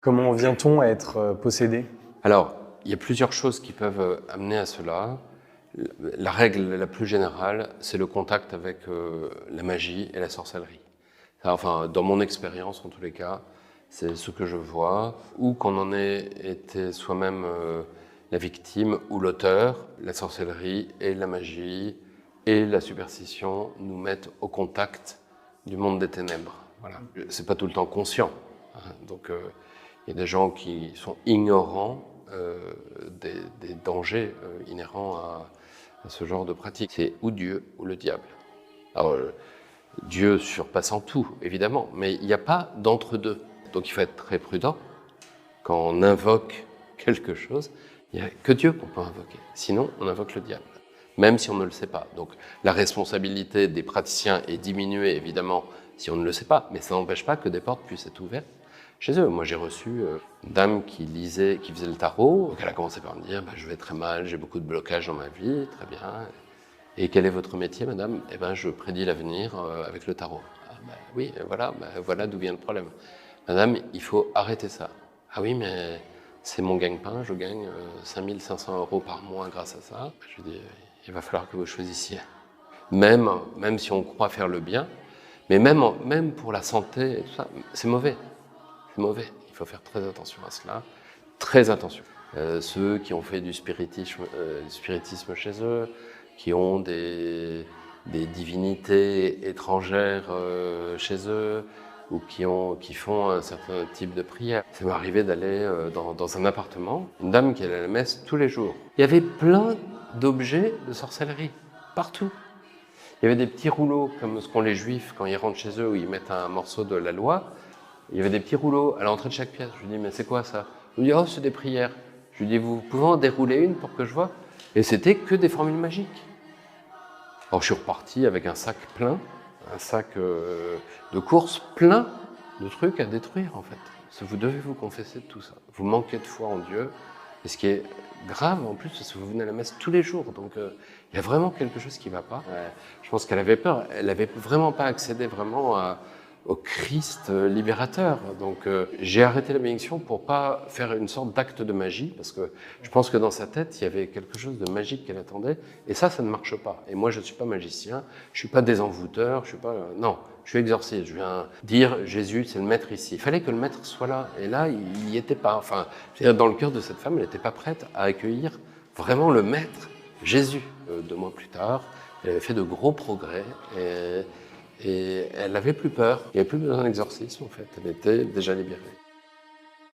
Comment vient-on à être possédé? Alors, il y a plusieurs choses qui peuvent amener à cela. La règle la plus générale, c'est le contact avec la magie et la sorcellerie. Enfin, dans mon expérience, en tous les cas, c'est ce que je vois, ou qu'on en ait été soi-même la victime ou l'auteur, la sorcellerie et la magie et la superstition nous mettent au contact du monde des ténèbres. Voilà. C'est pas tout le temps conscient. Hein. Donc, il y a des gens qui sont ignorants des dangers inhérents à ce genre de pratique. C'est ou Dieu ou le diable. Alors, Dieu surpassant tout, évidemment, mais il n'y a pas d'entre-deux. Donc il faut être très prudent. Quand on invoque quelque chose, il n'y a que Dieu qu'on peut invoquer. Sinon, on invoque le diable, même si on ne le sait pas. Donc la responsabilité des praticiens est diminuée, évidemment, si on ne le sait pas, mais ça n'empêche pas que des portes puissent être ouvertes chez eux. Moi, j'ai reçu une dame qui faisait le tarot. Elle a commencé par me dire je vais très mal, j'ai beaucoup de blocages dans ma vie, très bien. Et quel est votre métier, madame? Eh bien, je prédis l'avenir avec le tarot. Ah, oui, voilà d'où vient le problème. Madame, il faut arrêter ça. Ah oui, mais c'est mon gagne-pain, je gagne 5 500 € par mois grâce à ça. Je lui dis, il va falloir que vous choisissiez. Même si on croit faire le bien, mais même pour la santé, et tout ça, c'est mauvais. C'est mauvais. Il faut faire très attention à cela. Très attention. Ceux qui ont fait du spiritisme chez eux, qui ont des divinités étrangères chez eux, ou qui font un certain type de prière. Ça m'est arrivé d'aller dans un appartement, une dame qui allait à la messe tous les jours. Il y avait plein d'objets de sorcellerie, partout. Il y avait des petits rouleaux, comme ce qu'ont les juifs quand ils rentrent chez eux, où ils mettent un morceau de la loi. Il y avait des petits rouleaux à l'entrée de chaque pièce. Je lui dis, mais c'est quoi ça? Il me dit, oh, c'est des prières. Je lui dis, vous pouvez en dérouler une pour que je vois? Et c'était que des formules magiques. Alors je suis reparti avec un sac plein, un sac de course plein de trucs à détruire en fait. Vous devez vous confesser de tout ça. Vous manquez de foi en Dieu. Et ce qui est grave en plus, c'est que vous venez à la messe tous les jours. Donc il y a vraiment quelque chose qui ne va pas. Je pense qu'elle avait peur. Elle n'avait vraiment pas accédé vraiment au Christ libérateur. Donc j'ai arrêté la bénédiction pour pas faire une sorte d'acte de magie, parce que je pense que dans sa tête, il y avait quelque chose de magique qu'elle attendait, et ça ne marche pas. Et moi, je ne suis pas magicien, je ne suis pas désenvoûteur, je suis pas... non, je suis exorciste, je viens dire Jésus, c'est le maître ici. Il fallait que le maître soit là, et là, il n'y était pas. Enfin, dans le cœur de cette femme, elle n'était pas prête à accueillir vraiment le maître, Jésus. 2 mois plus tard, elle avait fait de gros progrès, et elle n'avait plus peur. Il n'y avait plus besoin d'exorcisme, en fait. Elle était déjà libérée.